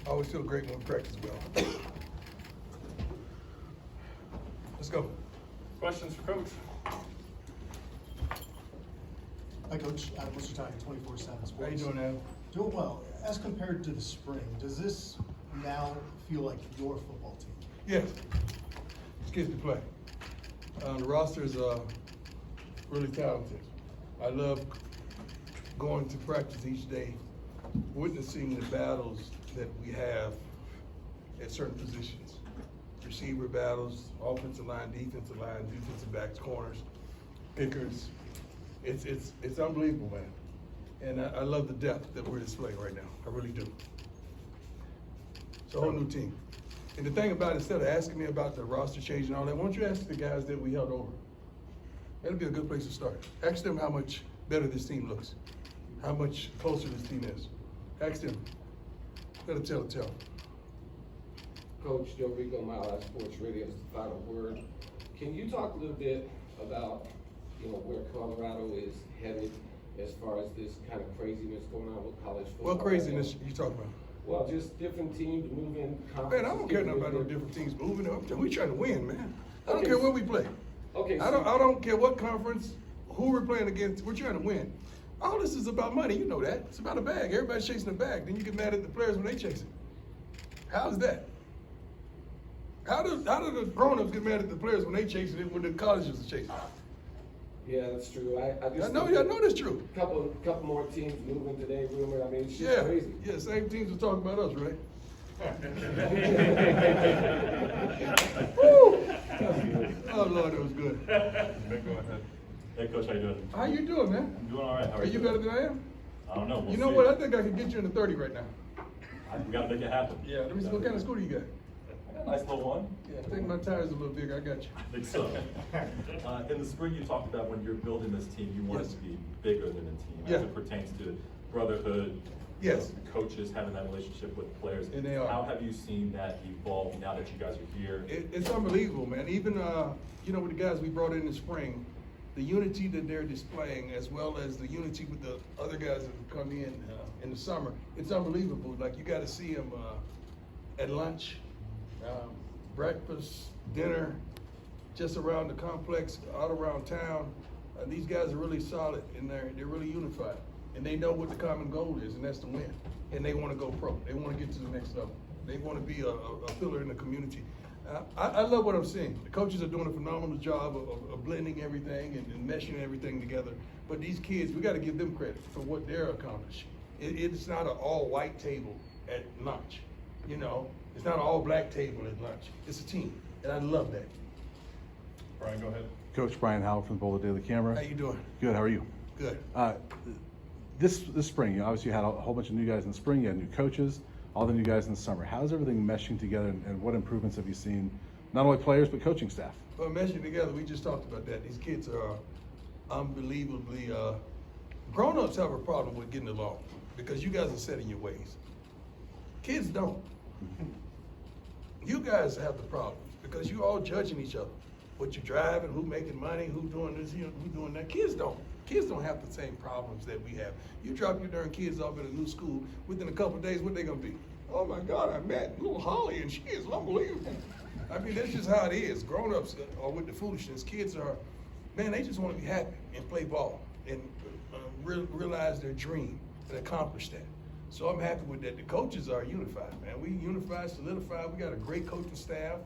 I always feel great when we practice well. Let's go. Questions for Coach? Hi, Coach. Adam Wistertine, 24/7 Sports. How you doing, Adam? Doing well. As compared to the spring, does this now feel like your football team? Yes. These kids can play. The roster is really talented. I love going to practice each day, witnessing the battles that we have at certain positions. Receiver battles, offensive line, defensive backs, corners, kickers. It's unbelievable, man. And I love the depth that we're displaying right now. I really do. It's a whole new team. And the thing about it, instead of asking me about the roster change and all that, why don't you ask the guys that we held over? That'd be a good place to start. Ask them how much better this team looks, how much closer this team is. Ask them. Let them tell the tale. Coach Joe Rico, Mile High Sports Radio is the final word. Can you talk a little bit about, where Colorado is headed as far as this kind of craziness going on with college football? What craziness you talking about? Well, just different teams moving. Man, I don't care nothing about no different teams moving. We trying to win, man. I don't Okay, care where we play. Okay. I don't care what conference, who we're playing against. We're trying to win. All this is about money. You know that. It's about a bag. Everybody's chasing a bag. Then you get mad at the players when they chase it. How's that? How do the grown-ups get mad at the players when they chasing it when the colleges are chasing it? Yeah, that's true. I I know that's true. Couple more teams moving today, rumored. I mean, it's just Yeah, crazy. yeah. Same teams are talking about us, right? Woo! Oh Lord, it was good. Go ahead. Hey, Coach, how you doing? How you doing, man? I'm doing all right. How Are you better than I am? I don't know. We'll You know see. what? I think I could get you in the 30 right now. We gotta make it happen. Yeah. Let me see. What kind of school do you got? I got a nice little one. Yeah, I think my tires are a little bigger. I got you. I think so. In the spring, you talked about when you're building this team, you want it Yes. to be bigger than a team Yeah. as it pertains to brotherhood. Yes. Coaches having that relationship with players. And they are. How have you seen that evolve now that you guys are here? It's unbelievable, man. Even with the guys we brought in the spring, the unity that they're displaying, as well as the unity with the other guys that have come in the summer, it's unbelievable. Like, you got to see them at lunch, breakfast, dinner, just around the complex, out around town. These guys are really solid, and they're really unified, and they know what the common goal is, and that's to win. And they want to go pro. They want to get to the next level. They want to be a pillar in the community. I love what I'm seeing. The coaches are doing a phenomenal job of blending everything and meshing everything together. But these kids, we got to give them credit for what they're accomplishing. It's not an all-white table at lunch. It's not an all-black table at lunch. It's a team, and I love that. Brian, go ahead. Coach Brian Howell from the Boulder Daily Camera. How you doing? Good. How are you? Good. This spring, you obviously had a whole bunch of new guys in the spring. You had new coaches, all the new guys in the summer. How's everything meshing together, and what improvements have you seen, not only players but coaching staff? Well, meshing together, we just talked about that. These kids are unbelievably. Grown-ups have a problem with getting along because you guys are set in your ways. Kids don't. You guys have the problems because you all judging each other. What you driving, who making money, who doing this, who doing that. Kids don't. Kids don't have the same problems that we have. You drop your darn kids off at a new school, within a couple of days, what they gonna be? Oh my God, I met little Holly and she is unbelievable. I mean, that's just how it is. Grown-ups are with the foolishness. Kids are, man, they just want to be happy and play ball and realize their dream and accomplish that. So I'm happy with that. The coaches are unified, man. We unified, solidified. We got a great coaching staff.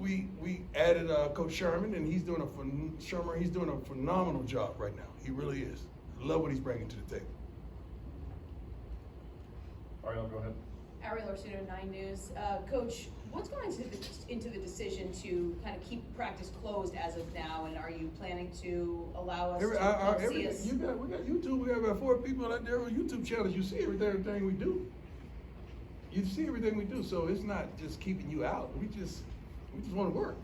We added Coach Sherman, and he's doing a phenomenal job right now. He really is. Love what he's bringing to the table. Ariel, go ahead. Ariel Orsino, 9 News. Coach, what's going into the decision to kind of keep practice closed as of now, and are you planning to allow us to come see us? We got YouTube. We got about 4 people out there on YouTube channels. You see everything we do. You see everything we do. So it's not just keeping you out. We just want to work.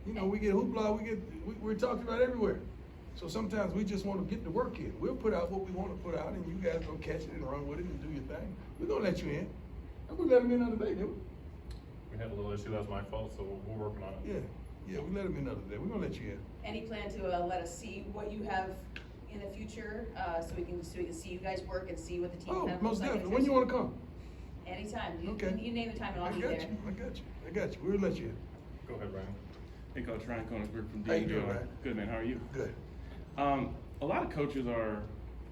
We get hoopla. We're talked about everywhere. So sometimes we just want to get the work in. We'll put out what we want to put out, and you guys gonna catch it and run with it and do your thing. We're gonna let you in. And we let them in the other day, didn't we? We had a little issue. That was my fault, so we're working on it. Yeah, we let them in the other day. We're gonna let you in. Any plan to let us see what you have in the future, so we can see you guys work and see what the team Oh, kind of most looks like? definitely. When you wanna come? Anytime. Okay. You name the time and I'll be I there. got you. We'll let you in. Go ahead, Ryan. Hey, Coach Ryan Koenigsberg from How you DNVR. doing, Ryan? Good, man. How are you? Good. A lot of coaches are,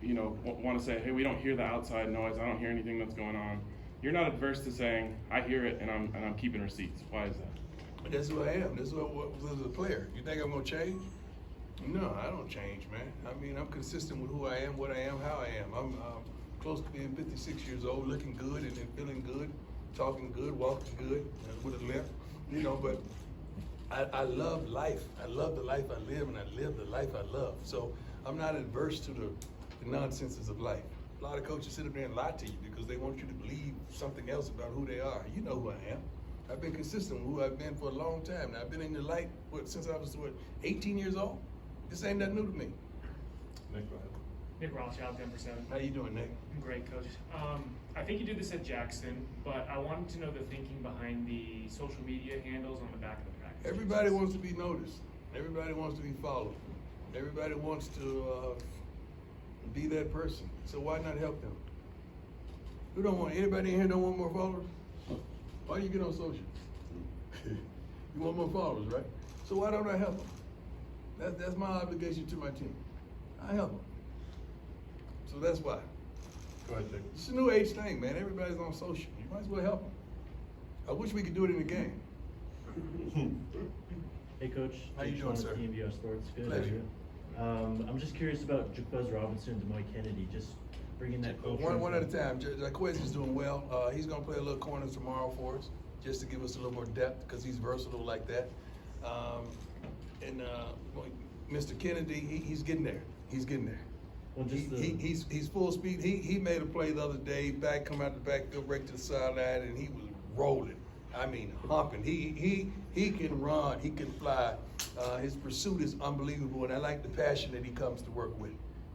want to say, hey, we don't hear the outside noise. I don't hear anything that's going on. You're not adverse to saying, I hear it and I'm keeping receipts. Why is that? That's who I am. That's what was a player. You think I'm gonna change? No, I don't change, man. I mean, I'm consistent with who I am, what I am, how I am. I'm close to being 56 years old, looking good and feeling good, talking good, walking good, with a limp, but I love life. I love the life I live, and I live the life I love. So I'm not adverse to the nonsenses of life. A lot of coaches sit up there and lie to you because they want you to believe something else about who they are. You know who I am. I've been consistent with who I've been for a long time. Now, I've been in the light, since I was, 18 years old? This ain't nothing new to me. Nick, go ahead. Nick Rothschild, Denver 7. How you doing, Nick? Great, Coach. I think you did this at Jackson, but I wanted to know the thinking behind the social media handles on the back of the practice. Everybody wants to be noticed. Everybody wants to be followed. Everybody wants to be that person. So why not help them? Who don't want, anybody in here don't want more followers? Why do you get on social? You want more followers, right? So why don't I help them? That's my obligation to my team. I help them. So that's why. Go ahead, Jake. It's a new age thing, man. Everybody's on social. You might as well help them. I wish we could do it in the game. Hey, Coach. How you Jake doing, Sean sir? with TNVR Sports. Good. Pleasure. How are you? I'm just curious about Jaquez Robinson and Demoy Kennedy, just bringing that culture. One at a time. Jaquez is doing well. He's going to play a little corner tomorrow for us, just to give us a little more depth, because he's versatile like that. Mr. Kennedy, he's getting there. He's getting there. Well, just He's full speed. He made a play the other day, come out the backfield, break to the sideline, and he was rolling. I mean, humping. He can run. He can fly. His pursuit is unbelievable, and I like the passion that he comes to work with.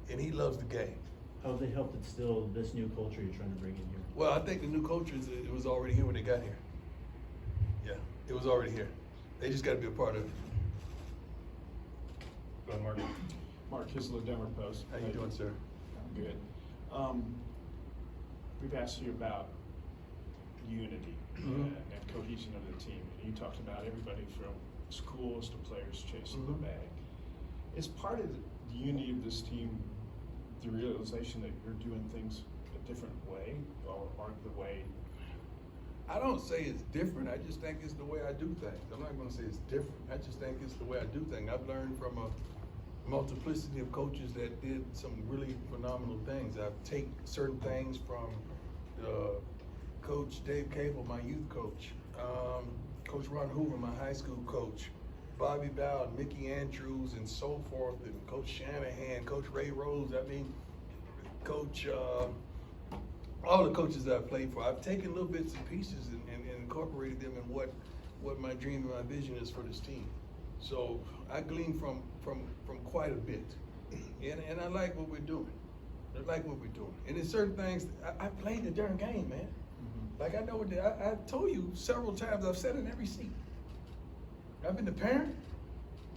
And he loves the game. how have they helped instill this new culture you're trying to bring in here? Well, I think the new culture it was already here when they got here. Yeah, it was already here. They just got to be a part of it. Go ahead, Mark. Mark Kisler, Denver Post. How you doing, sir? I'm good. We've asked you about unity and cohesion of the team. You talked about everybody from schools to players chasing the bag. Is part of the unity of this team the realization that you're doing things a different way, or the way? I don't say it's different. I just think it's the way I do things. I'm not going to say it's different. I just think it's the way I do things. I've learned from a multiplicity of coaches that did some really phenomenal things. I've taken certain things from Coach Dave Cable, my youth coach, Coach Ron Hoover, my high school coach, Bobby Bowden, Mickey Andrews, and so forth, and Coach Shanahan, Coach Ray Rose. I mean, Coach, all the coaches that I've played for. I've taken little bits and pieces and incorporated them in what my dream and my vision is for this team. So I glean from quite a bit, and I like what we're doing. I like what we're doing. And there's certain things, I played the darn game, man. Like I know what I told you several times, I've said in every seat. I've been the parent,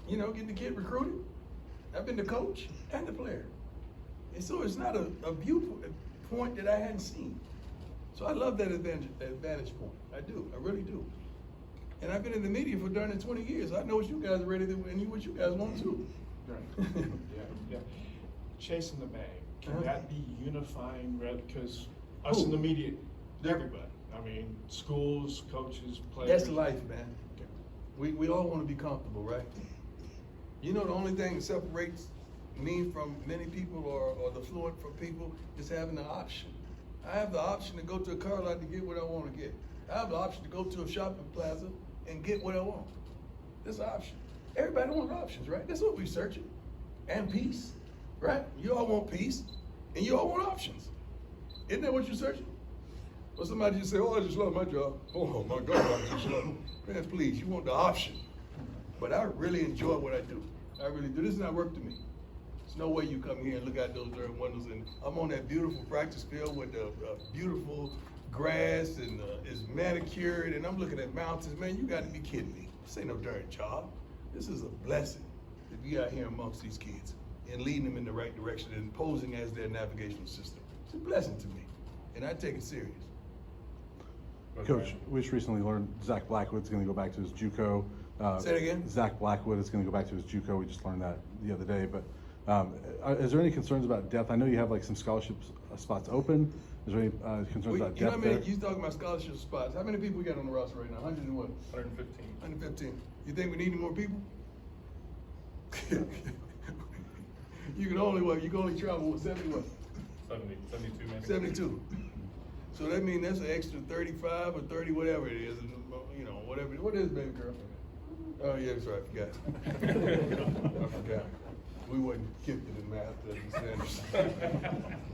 getting the kid recruited. I've been the coach and the player. And so it's not a viewpoint point that I hadn't seen. So I love that advantage point. I do, I really do. And I've been in the media for darn near 20 years. I know what you guys are ready to and what you guys want too. Right. Yeah. Chasing the bag. Can that be unifying? Because us in the media, everybody. I mean, schools, coaches, players. That's life, man. We all want to be comfortable, right? The only thing that separates me from many people or the fluent from people is having the option. I have the option to go to a car lot to get what I want to get. I have the option to go to a shopping plaza and get what I want. That's an option. Everybody wants options, right? That's what we're searching. And peace, right? You all want peace, and you all want options. Isn't that what you're searching? Well, somebody just say, oh, I just love my job. Oh, my God, I just love it. Man, please, you want the option. But I really enjoy what I do. I really do. This is not work to me. There's no way you come here and look out those darn windows, and I'm on that beautiful practice field with the beautiful grass, and it's manicured, and I'm looking at mountains. Man, you got to be kidding me. This ain't no darn job. This is a blessing to be out here amongst these kids. and leading them in the right direction and posing as their navigational system. It's a blessing to me, and I take it serious. Go ahead, Coach, Ryan. we just recently learned Zach Blackwood's going to go back to his JUCO. Say it again? Zach Blackwood is going to go back to his JUCO. We just learned that the other day. But is there any concerns about depth? I know you have like some scholarship spots open. Is there any concerns about You know how depth many, there? you talking about scholarship spots. How many people we got on the roster right now? 100 and what? 115. 115. You think we need any more people? You can only travel with 70 what? 72 maybe. 72. So that means that's an extra 35 or 30, whatever it is, and, you know, whatever. What is it, baby girl? Oh yeah, that's right. I forgot. I forgot. We wasn't gifted in math, as you said.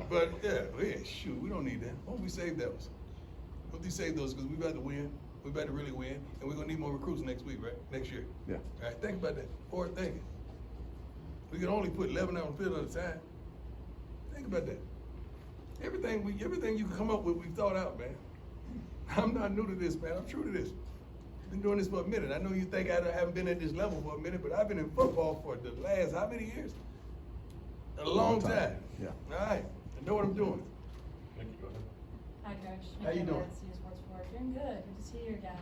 But yeah, shoot, we don't need that. Why don't we save those? Why don't we save those? Because we about to win. We about to really win, and we're gonna need more recruits next week, right? Next year. Yeah. All right. Think about that. Forward thinking. We can only put 11 on the field at a time. Think about that. Everything you can come up with, we've thought out, man. I'm not new to this, man. I'm true to this. Been doing this for a minute. I know you think I haven't been at this level for a minute, but I've been in football for the last how many years? A long time. Yeah. All right. I know what I'm doing. Nikki, go ahead. Hi, Coach. How you doing? CU Sports 4. Doing good. Good to see you again.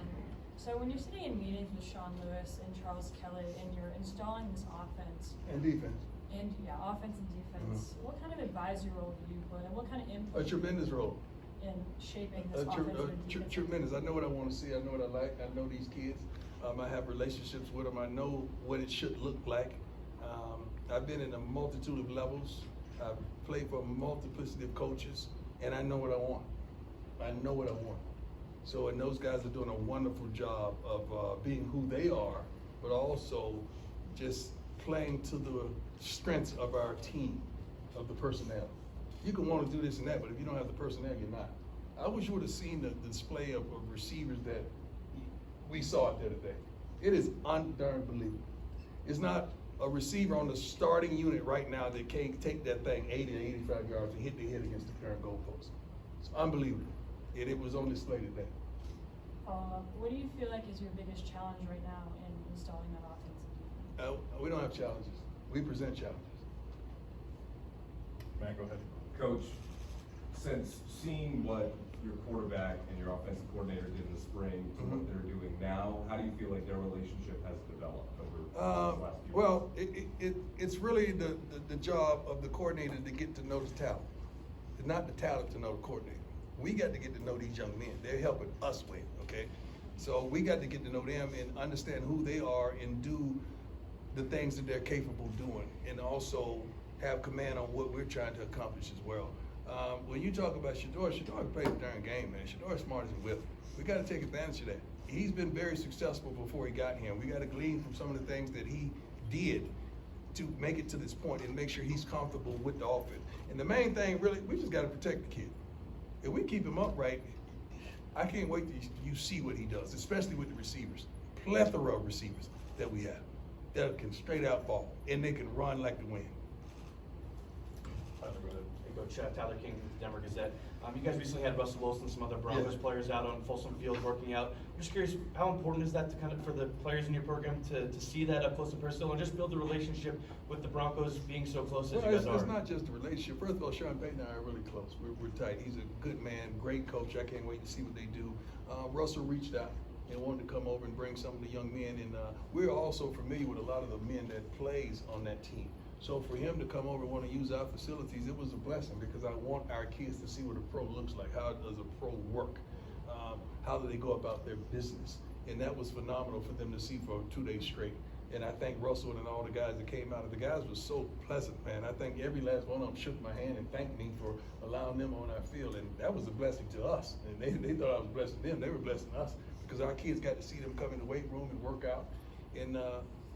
So when you're sitting in meetings with Sean Lewis and Charles Kelly and you're installing this offense, And defense. and offense and defense, what kind of advisory role do you play and what kind of A input tremendous role. in shaping this offense and defense? Tremendous. I know what I want to see. I know what I like. I know these kids. I have relationships with them. I know what it should look like. I've been in a multitude of levels. I've played for a multiplicity of coaches, and I know what I want. I know what I want. So, and those guys are doing a wonderful job of being who they are, but also just playing to the strengths of our team, of the personnel. You can want to do this and that, but if you don't have the personnel, you're not. I wish you would have seen the display of receivers that we saw out there today. It is unbelievable. It's not a receiver on the starting unit right now that can't take that thing 80 to 85 yards and hit the head against the current goalpost. It's unbelievable. And it was on display today. What do you feel like is your biggest challenge right now in installing that offense and defense? We don't have challenges. We present challenges. Matt, go ahead. Coach, since seeing what your quarterback and your offensive coordinator did in the spring to what they're doing now, how do you feel like their relationship has developed over the last few Well, months? it's really the job of the coordinator to get to know the talent. It's not the talent to know the coordinator. We got to get to know these young men. They're helping us win, okay? So we got to get to know them and understand who they are and do the things that they're capable of doing, and also have command on what we're trying to accomplish as well. When you talk about Shedeur plays a darn game, man. Shedor's smart as a whip. We got to take advantage of that. He's been very successful before he got here. We got to glean from some of the things that he did to make it to this point and make sure he's comfortable with the offense. And the main thing, really, we just got to protect the kid. If we keep him upright, I can't wait till you see what he does, especially with the receivers. Plethora of receivers that we have that can straight out ball, and they can run like the wind. Tyler, go ahead. Hey, Coach, Tyler King with the Denver Gazette. You guys recently had Russell Wilson, some other Broncos players out on Folsom Field working out. I'm just curious, how important is that to kind of for the players in your program to see that up close and personal and just build the relationship with the Broncos being so close as you guys are? It's not just a relationship. First of all, Sean Payton and I are really close. We're tight. He's a good man, great coach. I can't wait to see what they do. Russell reached out and wanted to come over and bring some of the young men, and we're also familiar with a lot of the men that plays on that team. So for him to come over and want to use our facilities, it was a blessing because I want our kids to see what a pro looks like. How does a pro work? How do they go about their business? And that was phenomenal for them to see for 2 days straight. And I thank Russell and all the guys that came out. The guys were so pleasant, man. I think every last one of them shook my hand and thanked me for allowing them on our field. And that was a blessing to us. And they thought I was blessing them. They were blessing us because our kids got to see them come in the weight room and work out and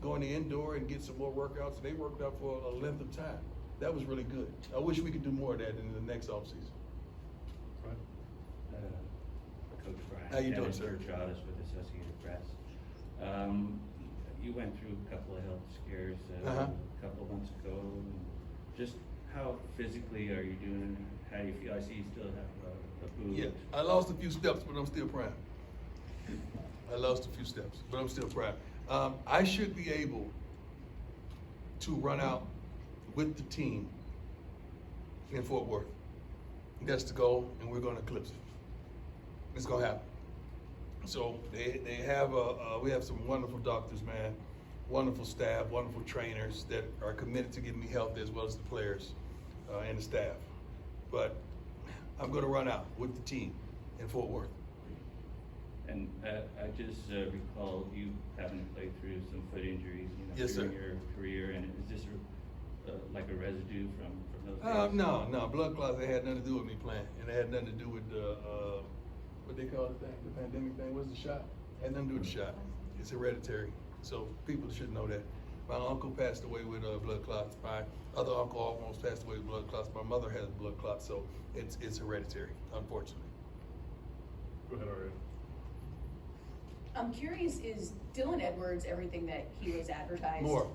go in the indoor and get some more workouts. And they worked out for a length of time. That was really good. I wish we could do more of that in the next offseason. Go ahead. Coach Brian. How you doing, Dennis sir? Gertrudis with Associated Press. You went through a couple of health scares a couple of months ago. Just how physically are you doing? How do you feel? I see you still have a boot. Yeah, I lost a few steps, but I'm still prime. I lost a few steps, but I'm still prime. I should be able to run out with the team in Fort Worth. That's the goal, and we're gonna eclipse it. It's gonna happen. So they have we have some wonderful doctors, man, wonderful staff, wonderful trainers that are committed to getting me healthy as well as the players and the staff. But I'm gonna run out with the team in Fort Worth. And I just recall you having to play through some foot injuries, Yes, during sir. your career, and is this like a residue from those days? No, blood clots, they had nothing to do with me playing, and it had nothing to do with what they call it thing, the pandemic thing, what's the shot? Had nothing to do with the shot. It's hereditary, so people should know that. My uncle passed away with blood clots. My other uncle almost passed away with blood clots. My mother has blood clots, so it's hereditary, unfortunately. Go ahead, Aria. I'm curious, is Dylan Edwards everything that he was advertised? More.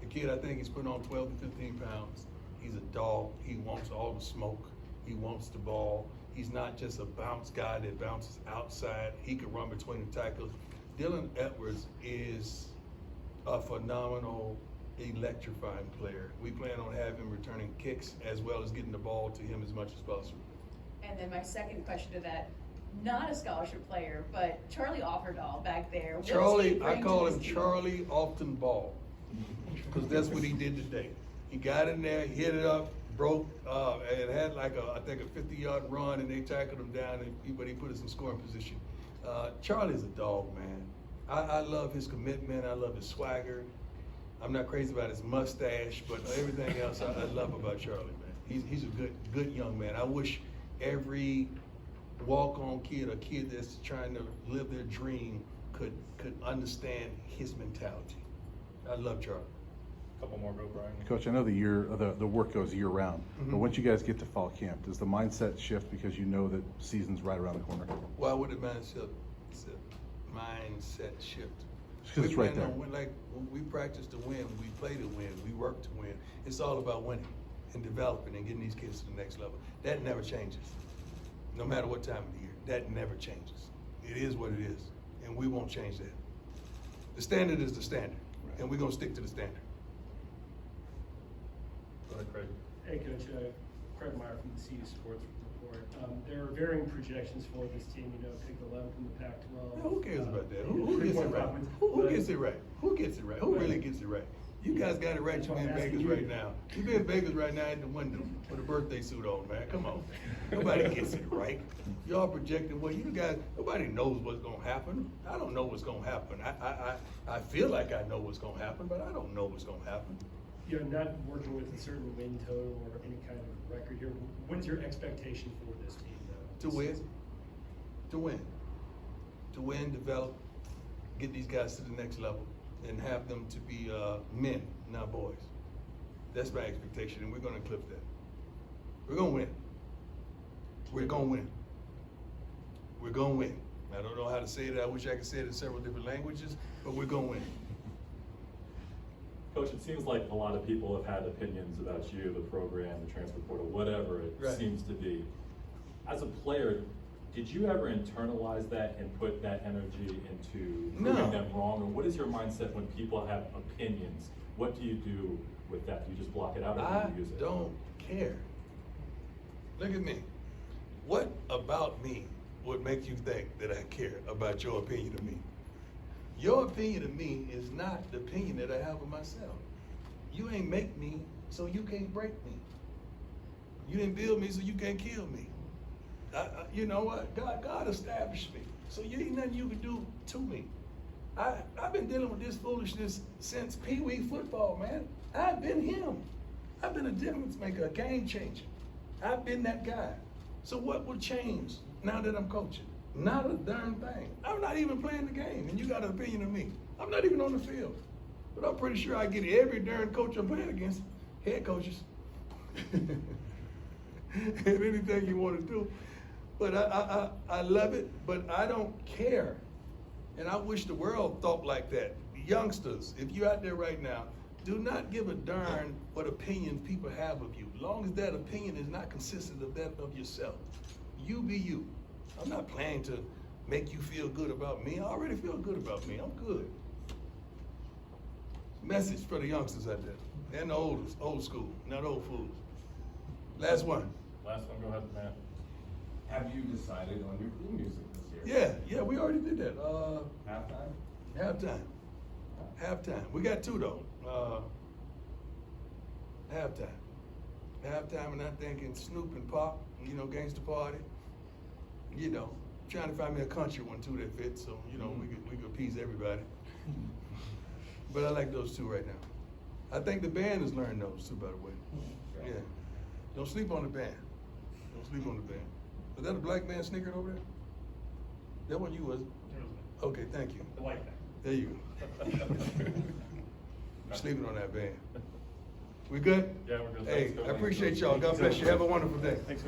The kid, I think he's putting on 12 to 15 pounds. He's a dog. He wants all the smoke. He wants the ball. He's not just a bounce guy that bounces outside. He can run between the tackles. Dylan Edwards is a phenomenal, electrifying player. We plan on having him returning kicks as well as getting the ball to him as much as possible. And then my second question to that, not a scholarship player, but Charlie Offerdahl back there. What does he Charlie, bring I to call this him team? Charlie Often Ball, because that's what he did today. He got in there, hit it up, broke, and had like I think a 50-yard run, and they tackled him down, but he put us in scoring position. Charlie's a dog, man. I love his commitment. I love his swagger. I'm not crazy about his mustache, but everything else I love about Charlie, man. He's a good young man. I wish every walk-on kid, a kid that's trying to live their dream, could understand his mentality. I love Charlie. Couple more, bro, Brian. Coach, I know the work goes year round, but once you guys get to fall camp, does the mindset shift because you know that season's right around the corner? Why would the mindset shift? Just 'cause it's right there. Like, we practice to win, we play to win, we work to win. It's all about winning and developing and getting these kids to the next level. That never changes, no matter what time of the year. That never changes. It is what it is, and we won't change that. The standard is the standard, and we're gonna stick to the standard. Go ahead, Craig. Hey, Coach. Craig Meyer from the CU Sports Report. There are varying projections for this team. Picked 11th in the Pac-12. Now, who cares about that? Who gets it right? Who gets it right? Who gets it right? Who really gets it right? You guys got it right. You're in Vegas right now. You're in Vegas right now at the window with a birthday suit on, man. Come on. Nobody gets it right. Y'all projecting what you guys, nobody knows what's going to happen. I don't know what's going to happen. I feel like I know what's going to happen, but I don't know what's going to happen. You're not working with a certain win total or any kind of record here. What's your expectation for this team, though? To win. To win. To win, develop, get these guys to the next level, and have them to be men, not boys. That's my expectation, and we're going to eclipse that. We're going to win. We're going to win. We're going to win. I don't know how to say it. I wish I could say it in several different languages, but we're going to win. Coach, it seems like a lot of people have had opinions about you, the program, the transfer portal, whatever it seems to be. As a player, did you ever internalize that and put that energy into proving them wrong? Or what is your mindset when people have opinions? What do you do with that? Do you just block it out or do you use it? I don't care. Look at me. What about me would make you think that I care about your opinion of me? Your opinion of me is not the opinion that I have of myself. You ain't make me, so you can't break me. You didn't build me, so you can't kill me. You know what? God established me, so you ain't nothing you can do to me. I've been dealing with this foolishness since Pee Wee football, man. I've been him. I've been a difference maker, a game changer. I've been that guy. So what will change now that I'm coaching? Not a darn thing. I'm not even playing the game, and you got an opinion of me. I'm not even on the field. But I'm pretty sure I get every darn coach I'm playing against, head coaches. And anything you want to do. But I love it, but I don't care. And I wish the world thought like that. Youngsters, if you're out there right now, do not give a darn what opinions people have of you. As long as that opinion is not consistent of that of yourself. You be you. I'm not planning to make you feel good about me. I already feel good about me. I'm good. Message for the youngsters out there, and the old school, not old fools. Last one. Last one, go ahead, Matt. Have you decided on your theme music this year? Yeah, we already did that. Halftime? Halftime. We got two though. Halftime, and I'm thinking Snoop and Pop, you know, Gangsta Party. You know, trying to find me a country one too that fits, so you know we could appease everybody. But I like those two right now. I think the band has learned those too, by the way. Yeah. Don't sleep on the band. Don't sleep on the band. Is that a black man sneakering over there? That one you was? Okay, thank you. I like that. There you go. I'm sleeping on that band. We good? Yeah, we're good. Hey, Thanks, Coach. I appreciate y'all. God bless you. Have a wonderful day. Thanks,